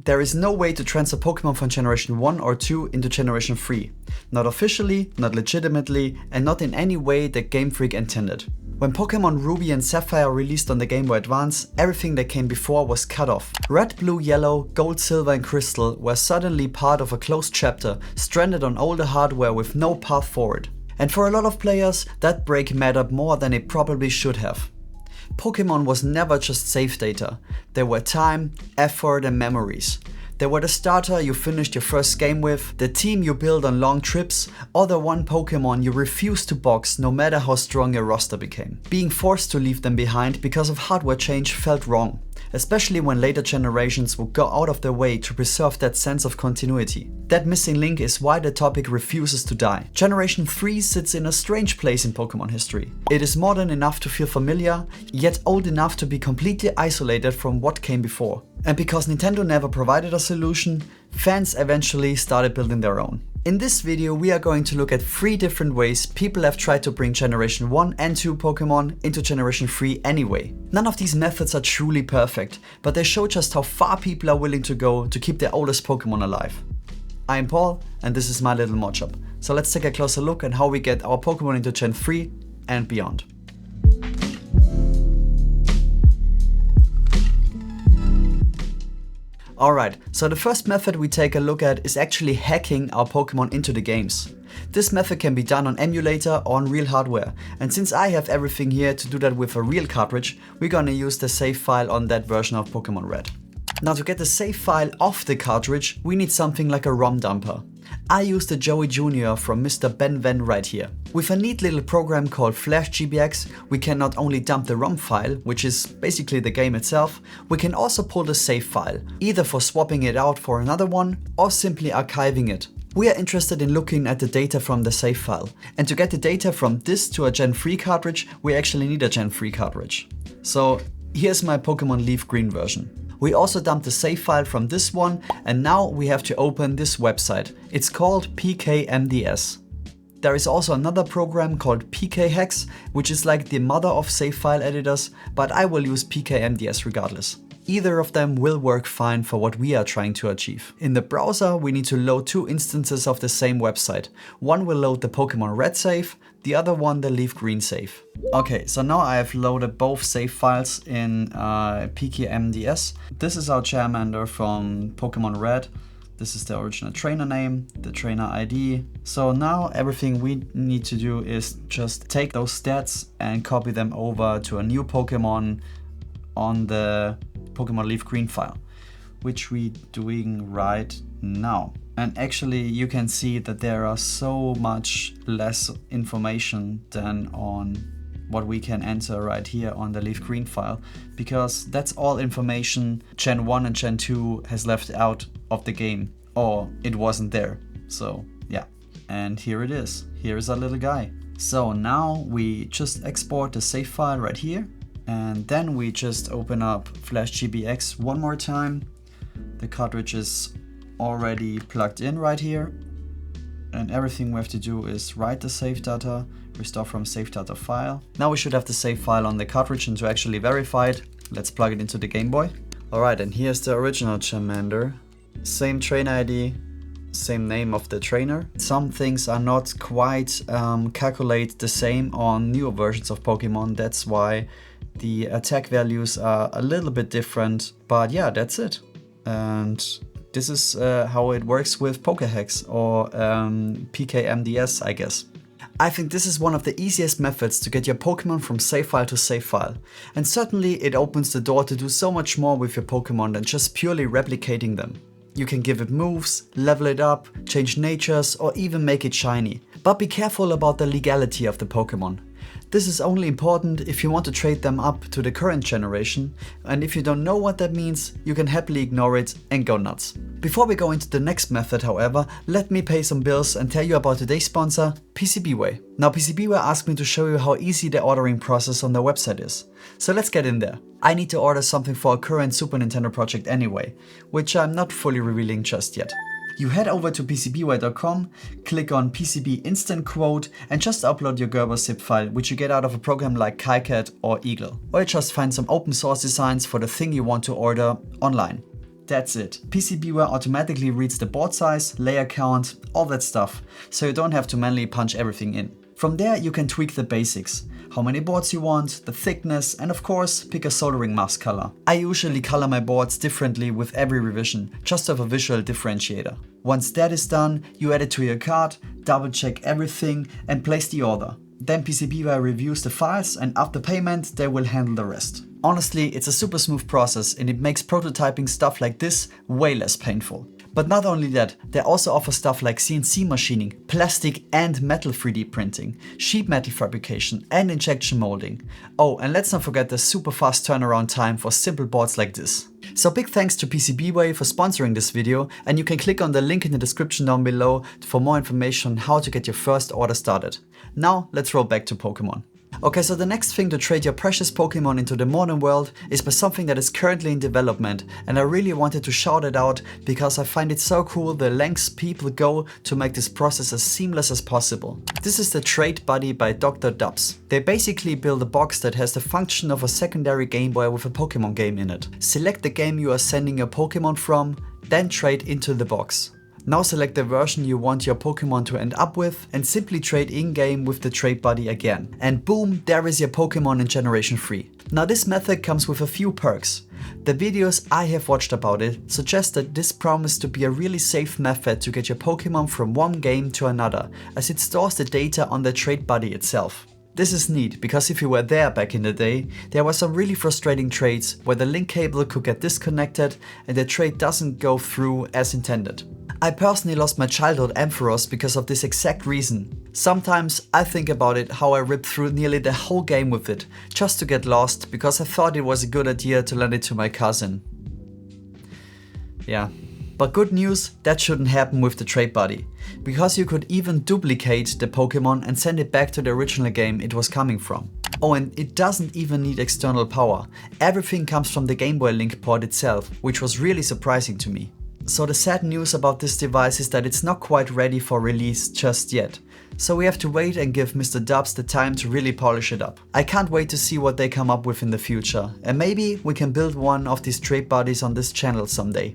There is no way to transfer Pokemon from Generation 1 or 2 into Generation 3. Not officially, not legitimately, and not in any way that Game Freak intended. When Pokemon Ruby and Sapphire released on the Game Boy Advance, everything that came before was cut off. Red, Blue, Yellow, Gold, Silver and Crystal were suddenly part of a closed chapter, stranded on older hardware with no path forward. And for a lot of players, that break mattered more than it probably should have. Pokemon was never just save data. There were time, effort and memories. There were the starter you finished your first game with, the team you built on long trips, or the one Pokemon you refused to box no matter how strong your roster became. Being forced to leave them behind because of hardware change felt wrong, especially when later generations would go out of their way to preserve that sense of continuity. That missing link is why the topic refuses to die. Generation 3 sits in a strange place in Pokemon history. It is modern enough to feel familiar, yet old enough to be completely isolated from what came before. And because Nintendo never provided a solution, fans eventually started building their own. In this video we are going to look at 3 different ways people have tried to bring Generation 1 and 2 Pokemon into Generation 3 anyway. None of these methods are truly perfect, but they show just how far people are willing to go to keep their oldest Pokemon alive. I am Paul and this is my little mod shop. So let's take a closer look at how we get our Pokemon into Gen 3 and beyond. Alright, so the first method we take a look at is actually hacking our Pokemon into the games. This method can be done on emulator or on real hardware, and since I have everything here to do that with a real cartridge, we're gonna use the save file on that version of Pokemon Red. Now to get the save file off the cartridge, we need something like a ROM dumper. I used the Joey Jr. from Mr. Ben Ven right here. With a neat little program called Flash GBX, we can not only dump the ROM file, which is basically the game itself, we can also pull the save file, either for swapping it out for another one or simply archiving it. We are interested in looking at the data from the save file, and to get the data from this to a Gen 3 cartridge, we actually need a Gen 3 cartridge. So here's my Pokemon Leaf Green version. We also dumped the save file from this one, and now we have to open this website. It's called PKMDS. There is also another program called PKHeX, which is like the mother of save file editors, but I will use PKMDS regardless. Either of them will work fine for what we are trying to achieve. In the browser, we need to load 2 instances of the same website. One will load the Pokemon Red save, the other one the Leaf Green save. Okay, so now I have loaded both save files in PKMDS. This is our Charmander from Pokemon Red. This is the original trainer name, the trainer ID. So now everything we need to do is just take those stats and copy them over to a new Pokemon on the Pokemon Leaf Green file, which we're doing right now. And actually you can see that there are so much less information than on what we can enter right here on the Leaf Green file, because that's all information Gen 1 and Gen 2 has left out of the game, or it wasn't there. So yeah, and here it is. Here is our little guy. So now we just export the save file right here, and then we just open up Flash GBX one more time. The cartridge is already plugged in right here, and everything we have to do is write the save data, restore from save data file. Now we should have the save file on the cartridge, and to actually verify it, let's plug it into the Game Boy. Alright, and here's the original Charmander. Same trainer ID, same name of the trainer. Some things are not quite calculated the same on newer versions of Pokemon. That's why the attack values are a little bit different, but yeah, that's it. And this is how it works with PKHeX or PKMDS, I guess. I think this is one of the easiest methods to get your Pokemon from save file to save file. And certainly it opens the door to do so much more with your Pokemon than just purely replicating them. You can give it moves, level it up, change natures, or even make it shiny. But be careful about the legality of the Pokemon. This is only important if you want to trade them up to the current generation, and if you don't know what that means, you can happily ignore it and go nuts. Before we go into the next method, however, let me pay some bills and tell you about today's sponsor, PCBWay. Now PCBWay asked me to show you how easy the ordering process on their website is. So let's get in there. I need to order something for a current Super Nintendo project anyway, which I'm not fully revealing just yet. You head over to PCBWay.com, click on PCB Instant Quote and just upload your Gerber zip file, which you get out of a program like KiCad or Eagle. Or you just find some open source designs for the thing you want to order online. That's it. PCBware automatically reads the board size, layer count, all that stuff, so you don't have to manually punch everything in. From there you can tweak the basics. How many boards you want, the thickness, and of course pick a soldering mask color. I usually color my boards differently with every revision, just to have a visual differentiator. Once that is done, you add it to your card, double check everything and place the order. Then PCBware reviews the files and after payment they will handle the rest. Honestly, it's a super smooth process and it makes prototyping stuff like this way less painful. But not only that, they also offer stuff like CNC machining, plastic and metal 3D printing, sheet metal fabrication and injection molding. Oh, and let's not forget the super fast turnaround time for simple boards like this. So big thanks to PCBware for sponsoring this video, and you can click on the link in the description down below for more information on how to get your first order started. Now let's roll back to Pokemon. Okay, so the next thing to trade your precious Pokemon into the modern world is by something that is currently in development, and I really wanted to shout it out because I find it so cool the lengths people go to make this process as seamless as possible. This is the Trade Buddy by Dr. Dubs. They basically build a box that has the function of a secondary Game Boy with a Pokemon game in it. Select the game you are sending your Pokemon from, then trade into the box. Now select the version you want your Pokemon to end up with and simply trade in-game with the Trade Buddy again. And boom, there is your Pokemon in Generation 3. Now this method comes with a few perks. The videos I have watched about it suggest that this promises to be a really safe method to get your Pokemon from one game to another, as it stores the data on the Trade Buddy itself. This is neat because if you were there back in the day, there were some really frustrating trades where the link cable could get disconnected and the trade doesn't go through as intended. I personally lost my childhood Ampharos because of this exact reason. Sometimes I think about it how I ripped through nearly the whole game with it, just to get lost because I thought it was a good idea to lend it to my cousin. Yeah. But good news, that shouldn't happen with the Trade Buddy, because you could even duplicate the Pokemon and send it back to the original game it was coming from. Oh, and it doesn't even need external power. Everything comes from the Game Boy Link port itself, which was really surprising to me. So the sad news about this device is that it's not quite ready for release just yet. So we have to wait and give Mr. Dubs the time to really polish it up. I can't wait to see what they come up with in the future, and maybe we can build one of these Trade Buddies on this channel someday.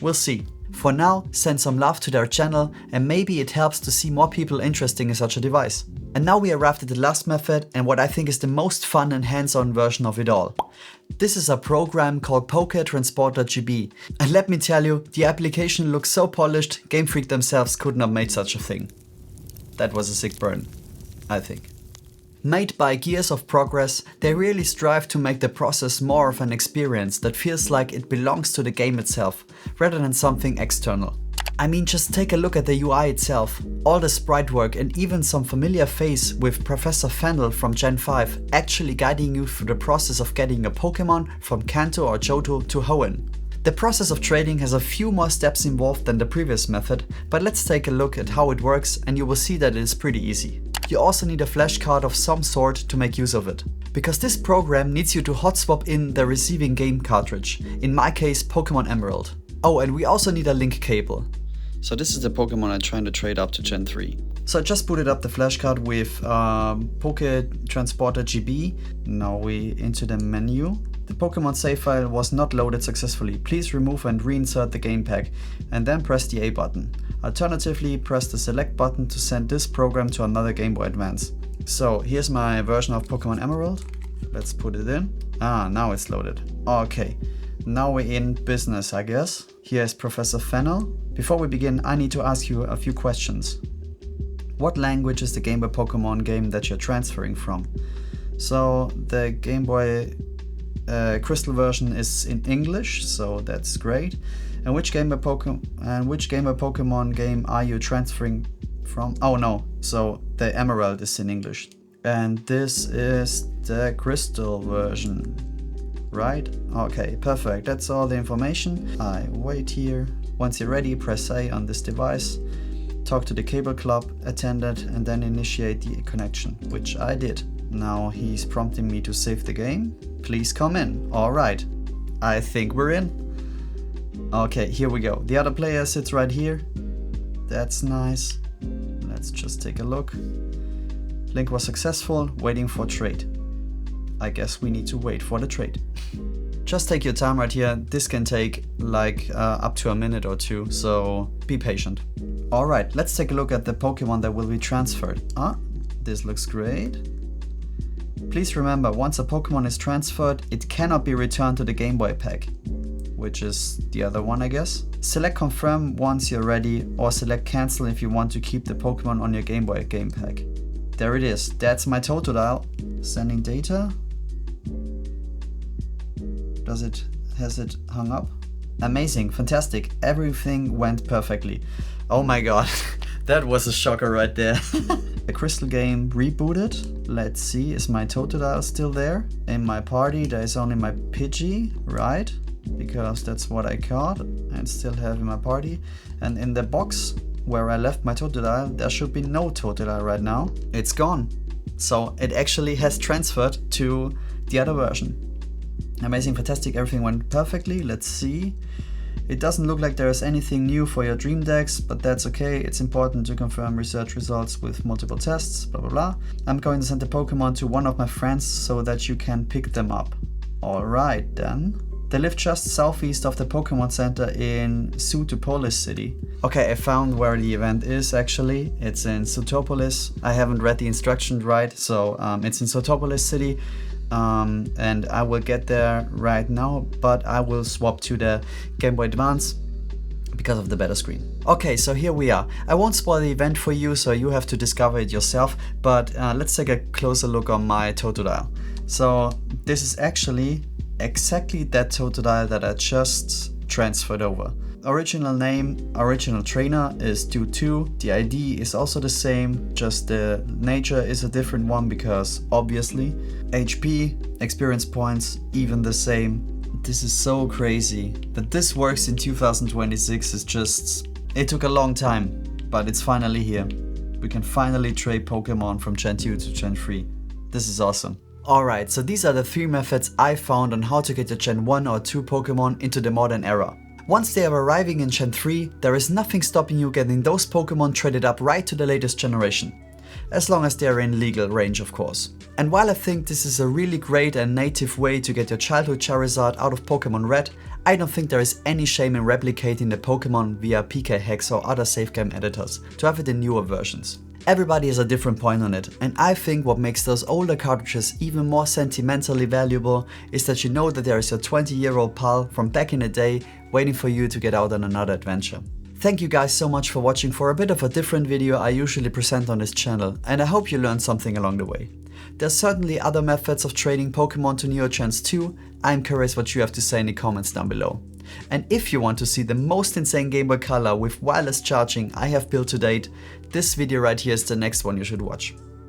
We'll see. For now, send some love to their channel and maybe it helps to see more people interested in such a device. And now we arrived at the last method and what I think is the most fun and hands-on version of it all. This is a program called Poké Transporter GB. And let me tell you, the application looks so polished, Game Freak themselves couldn't have made such a thing. That was a sick burn, I think. Made by Gears of Progress, they really strive to make the process more of an experience that feels like it belongs to the game itself, rather than something external. I mean, just take a look at the UI itself, all the sprite work and even some familiar face with Professor Fennel from Gen 5 actually guiding you through the process of getting a Pokemon from Kanto or Johto to Hoenn. The process of trading has a few more steps involved than the previous method, but let's take a look at how it works and you will see that it is pretty easy. You also need a flash card of some sort to make use of it, because this program needs you to hot swap in the receiving game cartridge, in my case Pokemon Emerald. Oh, and we also need a link cable. So this is the Pokemon I'm trying to trade up to Gen 3. So I just booted up the flash card with Poké Transporter GB. Now we into the menu. The Pokemon save file was not loaded successfully. Please remove and reinsert the game pack and then press the A button. Alternatively, press the select button to send this program to another Game Boy Advance. So here's my version of Pokemon Emerald. Let's put it in. Ah, now it's loaded. Okay, now we're in business, I guess. Here's Professor Fennel. Before we begin, I need to ask you a few questions. What language is the Game Boy Pokemon game that you're transferring from? So the Game Boy Crystal version is in English, so that's great. And which Game Boy Pokemon game are you transferring from? Oh no, so the Emerald is in English. And this is the Crystal version, right? Okay, perfect. That's all the information. I wait here. Once you're ready, press A on this device, talk to the cable club attendant, and then initiate the connection, which I did. Now he's prompting me to save the game. Please come in. All right, I think we're in. Okay, here we go. The other player sits right here. That's nice. Let's just take a look. Link was successful, waiting for trade. I guess we need to wait for the trade. Just take your time right here. This can take like up to a minute or two, so be patient. Alright, let's take a look at the Pokemon that will be transferred. This looks great. Please remember, once a Pokemon is transferred, it cannot be returned to the Game Boy pack, which is the other one, I guess. Select confirm once you're ready, or select cancel if you want to keep the Pokemon on your Game Boy game pack. There it is. That's my Totodile. Sending data. Has it hung up? Amazing, fantastic. Everything went perfectly. Oh my god, that was a shocker right there. The Crystal game rebooted. Let's see, is my Totodile still there? In my party, there is only my Pidgey, right? Because that's what I caught and still have in my party. And in the box where I left my Totodile, there should be no Totodile right now. It's gone. So it actually has transferred to the other version. Amazing, fantastic, everything went perfectly. Let's see. It doesn't look like there is anything new for your Dream Decks, but that's okay. It's important to confirm research results with multiple tests, blah blah blah. I'm going to send the Pokemon to one of my friends so that you can pick them up. Alright then. They live just southeast of the Pokemon Center in Sutopolis City. Okay, I found where the event is actually. It's in Sutopolis. I haven't read the instructions right, so it's in Sutopolis City. And I will get there right now, but I will swap to the Game Boy Advance because of the better screen. Okay, so here we are. I won't spoil the event for you, so you have to discover it yourself, but let's take a closer look on my Totodile. So this is actually exactly that Totodile that I just transferred over. Original name, original trainer is Dude2. The ID is also the same, just the nature is a different one because obviously. HP, experience points, even the same. This is so crazy. That this works in 2026 is just... It took a long time, but it's finally here. We can finally trade Pokemon from Gen 2 to Gen 3. This is awesome. Alright, so these are the 3 methods I found on how to get your Gen 1 or 2 Pokemon into the modern era. Once they are arriving in Gen 3, there is nothing stopping you getting those Pokemon traded up right to the latest generation. As long as they are in legal range, of course. And while I think this is a really great and native way to get your childhood Charizard out of Pokemon Red, I don't think there is any shame in replicating the Pokemon via PKHeX or other save game editors to have it in newer versions. Everybody has a different point on it, and I think what makes those older cartridges even more sentimentally valuable is that you know that there is your 20-year-old pal from back in the day waiting for you to get out on another adventure. Thank you guys so much for watching for a bit of a different video I usually present on this channel, and I hope you learned something along the way. There's certainly other methods of trading Pokemon to newer gens too. I'm curious what you have to say in the comments down below. And if you want to see the most insane Game Boy Color with wireless charging I have built to date, this video right here is the next one you should watch.